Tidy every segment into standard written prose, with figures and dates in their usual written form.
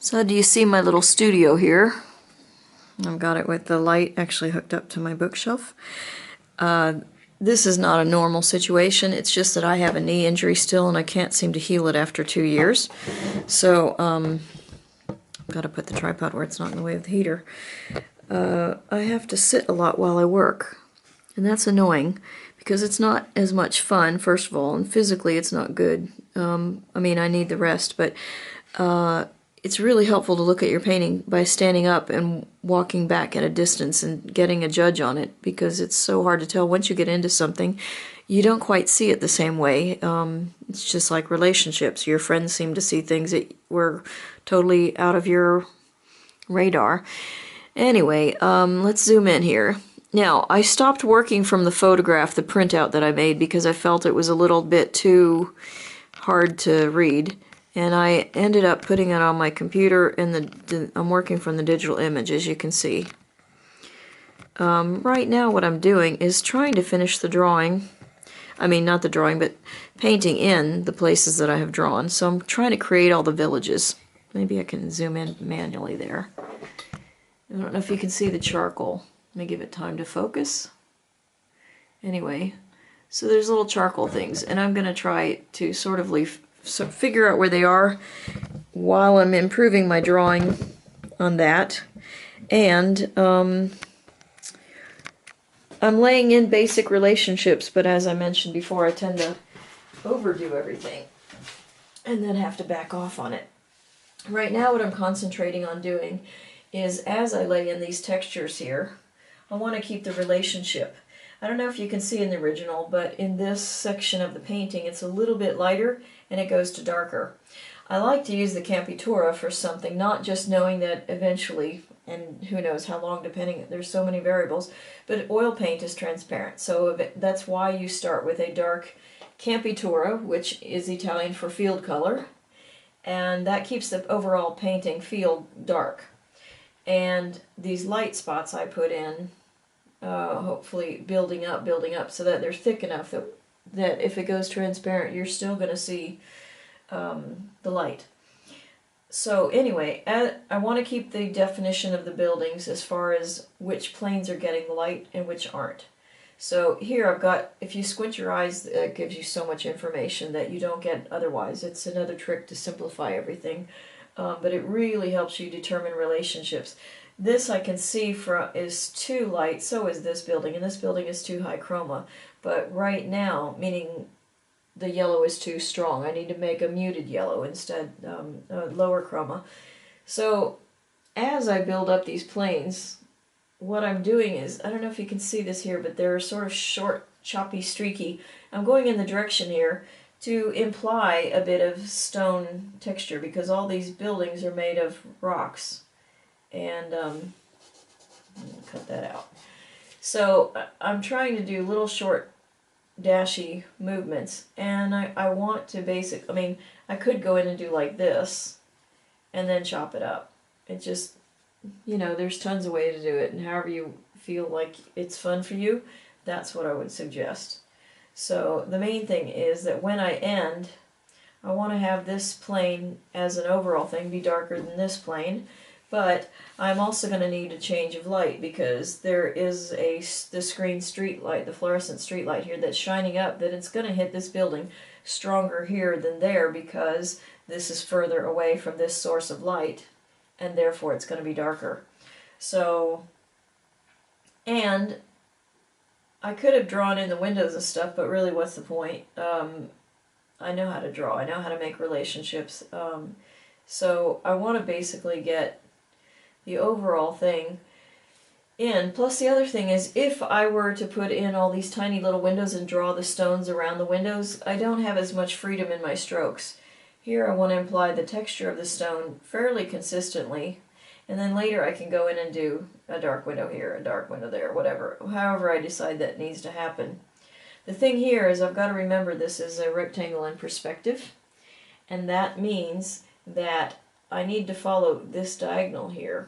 So do you see my little studio here? I've got it with the light actually hooked up to my bookshelf. This is not a normal situation. It's just that I have a knee injury still and I can't seem to heal it after 2 years. So I've got to put the tripod where it's not in the way of the heater. I have to sit a lot while I work, and that's annoying because it's not as much fun, first of all, and physically it's not good. I mean, I need the rest, but it's really helpful to look at your painting by standing up and walking back at a distance and getting a judge on it, because it's so hard to tell. Once you get into something, you don't quite see it the same way. It's just like relationships. Your friends seem to see things that were totally out of your radar. Anyway, let's zoom in here. Now, I stopped working from the photograph, the printout that I made, because I felt it was a little bit too hard to read. And I ended up putting it on my computer, and I'm working from the digital image, as you can see. Right now what I'm doing is trying to finish the drawing. I mean, not the drawing, but painting in the places that I have drawn. So I'm trying to create all the villages. Maybe I can zoom in manually there. I don't know if you can see the charcoal. Let me give it time to focus. Anyway, so there's little charcoal things, and I'm going to try to sort of figure out where they are while I'm improving my drawing on that. And I'm laying in basic relationships, but as I mentioned before, I tend to overdo everything and then have to back off on it. Right now what I'm concentrating on doing is, as I lay in these textures here, I want to keep the relationship. I don't know if you can see in the original, but in this section of the painting it's a little bit lighter and it goes to darker. I like to use the campitura for something, not just knowing that eventually, and who knows how long depending, there's so many variables, but oil paint is transparent. So that's why you start with a dark campitura, which is Italian for field color, and that keeps the overall painting feel dark. And these light spots I put in, hopefully building up so that they're thick enough that if it goes transparent you're still going to see the light. So anyway, I want to keep the definition of the buildings as far as which planes are getting light and which aren't. So here I've got, if you squint your eyes, it gives you so much information that you don't get otherwise. It's another trick to simplify everything, but it really helps you determine relationships. This I can see is too light, so is this building, and this building is too high chroma. But right now, meaning the yellow is too strong, I need to make a muted yellow instead, lower chroma. So as I build up these planes, what I'm doing is, I don't know if you can see this here, but they're sort of short, choppy, streaky. I'm going in the direction here to imply a bit of stone texture, because all these buildings are made of rocks. And cut that out. So I'm trying to do little short dashy movements, and I want to I mean, I could go in and do like this and then chop it up. It just, you know, there's tons of ways to do it, and however you feel like it's fun for you, that's what I would suggest. So the main thing is that when I end, I want to have this plane as an overall thing be darker than this plane. But I'm also going to need a change of light, because there is the screen street light, the fluorescent street light here that's shining up, that it's going to hit this building stronger here than there, because this is further away from this source of light, and therefore it's going to be darker. So, and I could have drawn in the windows and stuff, but really what's the point? I know how to draw, I know how to make relationships, so I want to basically get the overall thing in. Plus the other thing is, if I were to put in all these tiny little windows and draw the stones around the windows, I don't have as much freedom in my strokes. Here I want to imply the texture of the stone fairly consistently, and then later I can go in and do a dark window here, a dark window there, whatever, however I decide that needs to happen. The thing here is I've got to remember this is a rectangle in perspective, and that means that I need to follow this diagonal here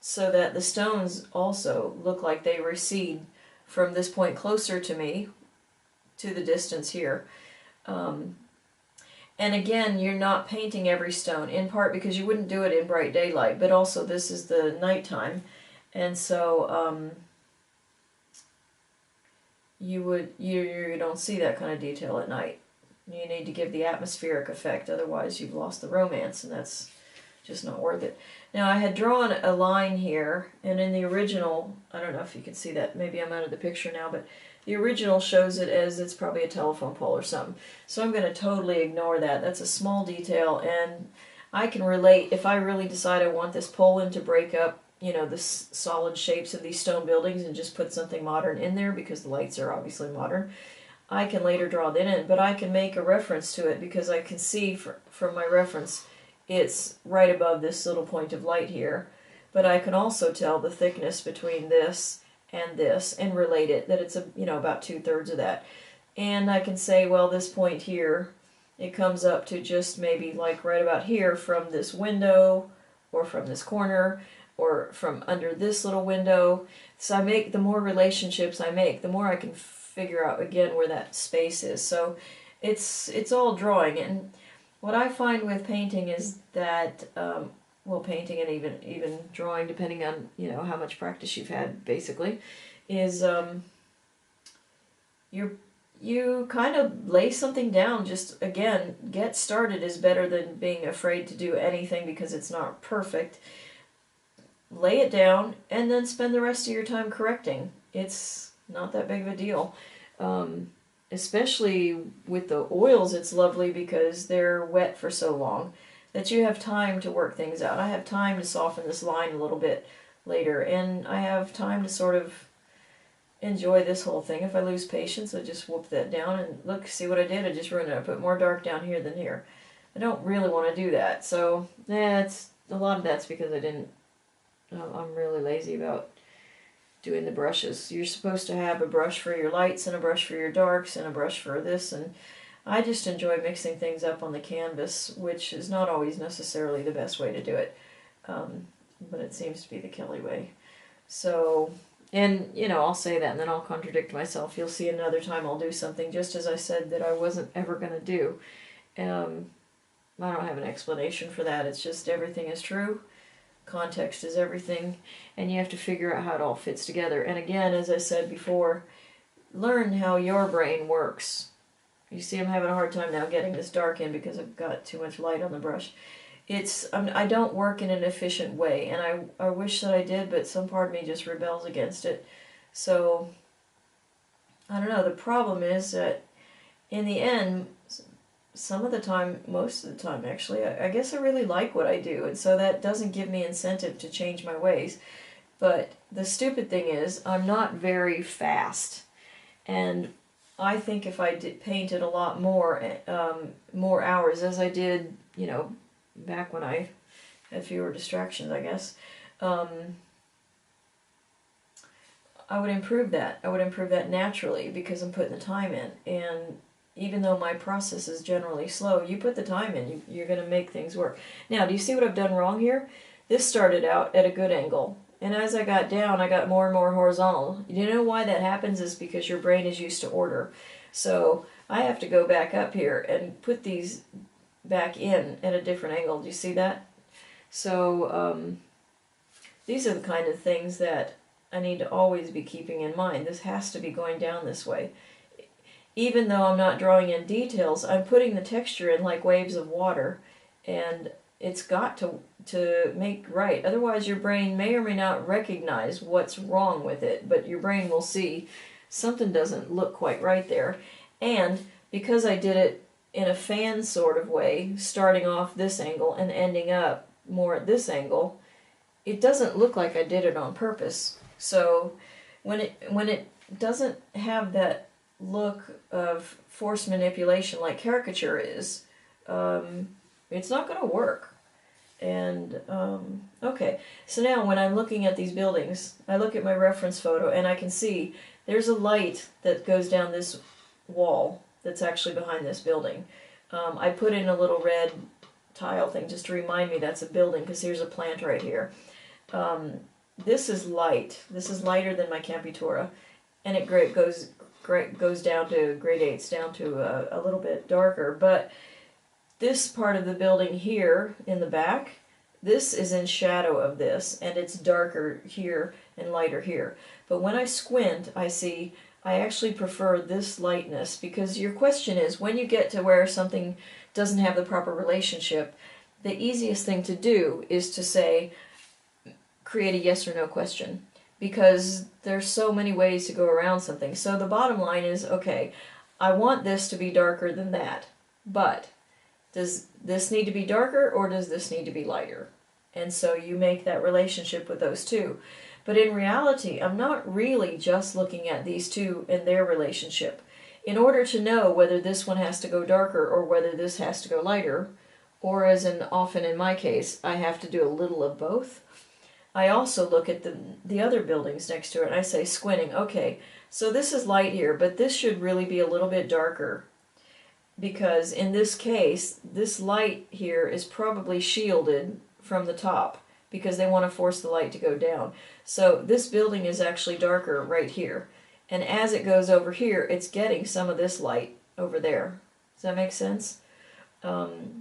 so that the stones also look like they recede from this point closer to me to the distance here. And again, you're not painting every stone, in part because you wouldn't do it in bright daylight, but also this is the nighttime, and so you don't see that kind of detail at night. You need to give the atmospheric effect, otherwise you've lost the romance, and that's just not worth it. Now I had drawn a line here, and in the original, I don't know if you can see that, maybe I'm out of the picture now, but the original shows it as it's probably a telephone pole or something. So I'm going to totally ignore that. That's a small detail, and I can relate, if I really decide I want this pole in to break up, you know, the solid shapes of these stone buildings and just put something modern in there, because the lights are obviously modern, I can later draw that in, but I can make a reference to it because I can see from my reference it's right above this little point of light here. But I can also tell the thickness between this and relate it, that it's about 2/3 of that. And I can say, well, this point here, it comes up to just maybe like right about here from this window, or from this corner, or from under this little window. So I make, the more relationships I make, the more I can figure out again where that space is. So it's all drawing. And what I find with painting is that well, painting and even drawing, depending on how much practice you've had, basically, is you kind of lay something down. Just again, get started is better than being afraid to do anything because it's not perfect. Lay it down and then spend the rest of your time correcting. It's not that big of a deal. Especially with the oils, it's lovely because they're wet for so long that you have time to work things out. I have time to soften this line a little bit later, and I have time to sort of enjoy this whole thing. If I lose patience, I just whoop that down and look, see what I did? I just ruined it. I put more dark down here than here. I don't really want to do that. So, it's a lot of that's because I'm really lazy about doing the brushes. You're supposed to have a brush for your lights and a brush for your darks and a brush for this, and I just enjoy mixing things up on the canvas, which is not always necessarily the best way to do it, but it seems to be the Kelly way. So, and I'll say that and then I'll contradict myself. You'll see another time I'll do something just as I said that I wasn't ever going to do. I don't have an explanation for that. It's just everything is true. Context is everything, and you have to figure out how it all fits together. And again, as I said before, learn how your brain works. You see, I'm having a hard time now getting this dark in because I've got too much light on the brush. I don't work in an efficient way, and I wish that I did, but some part of me just rebels against it. So, I don't know, the problem is that in the end, some of the time, most of the time actually, I guess I really like what I do, and so that doesn't give me incentive to change my ways. But the stupid thing is, I'm not very fast, and I think if I painted a lot more hours, as I did, back when I had fewer distractions, I guess, I would improve that. I would improve that naturally because I'm putting the time in, and even though my process is generally slow, you put the time in, you're going to make things work. Now, do you see what I've done wrong here? This started out at a good angle, and as I got down, I got more and more horizontal. You know why that happens is because your brain is used to order. So I have to go back up here and put these back in at a different angle. Do you see that? So these are the kind of things that I need to always be keeping in mind. This has to be going down this way. Even though I'm not drawing in details, I'm putting the texture in like waves of water, and it's got to make right. Otherwise your brain may or may not recognize what's wrong with it, but your brain will see something doesn't look quite right there. And because I did it in a fan sort of way, starting off this angle and ending up more at this angle, it doesn't look like I did it on purpose. So when it doesn't have that look of forced manipulation like caricature is, it's not going to work. And okay, so now when I'm looking at these buildings, I look at my reference photo and I can see there's a light that goes down this wall that's actually behind this building. I put in a little red tile thing just to remind me that's a building, because here's a plant right here. This is light. This is lighter than my campitura, and it goes down to grade 8s, down to a little bit darker, but this part of the building here in the back, this is in shadow of this, and it's darker here and lighter here. But when I squint, I see I actually prefer this lightness, because your question is, when you get to where something doesn't have the proper relationship, the easiest thing to do is to say, create a yes or no question, because there's so many ways to go around something. So the bottom line is, okay, I want this to be darker than that, but does this need to be darker or does this need to be lighter? And so you make that relationship with those two. But in reality, I'm not really just looking at these two and their relationship. In order to know whether this one has to go darker or whether this has to go lighter, or as often in my case, I have to do a little of both, I also look at the other buildings next to it and I say, squinting, okay, so this is light here, but this should really be a little bit darker. Because in this case, this light here is probably shielded from the top because they want to force the light to go down. So this building is actually darker right here. And as it goes over here, it's getting some of this light over there. Does that make sense?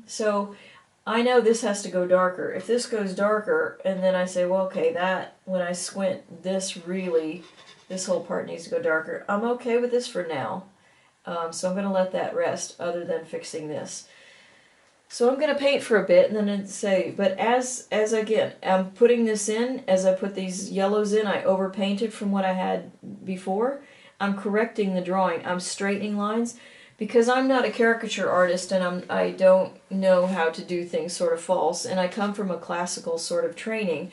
So I know this has to go darker. If this goes darker, and then I say, well, okay, that, when I squint, this whole part needs to go darker. I'm okay with this for now. So I'm going to let that rest other than fixing this. So I'm going to paint for a bit and then say, but as again, I'm putting this in, as I put these yellows in, I overpainted from what I had before. I'm correcting the drawing. I'm straightening lines because I'm not a caricature artist and I don't know how to do things sort of false, and I come from a classical sort of training.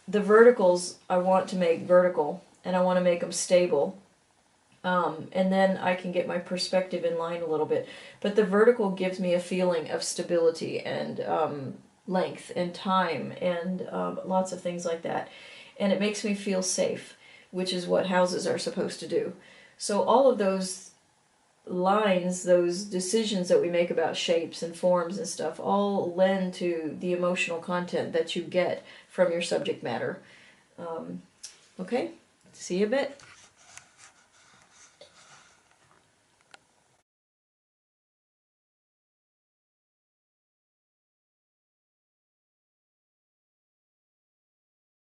The verticals I want to make vertical and I want to make them stable. And then I can get my perspective in line a little bit. But the vertical gives me a feeling of stability and length and time and lots of things like that. And it makes me feel safe, which is what houses are supposed to do. So all of those lines, those decisions that we make about shapes and forms and stuff, all lend to the emotional content that you get from your subject matter. Okay, see you a bit.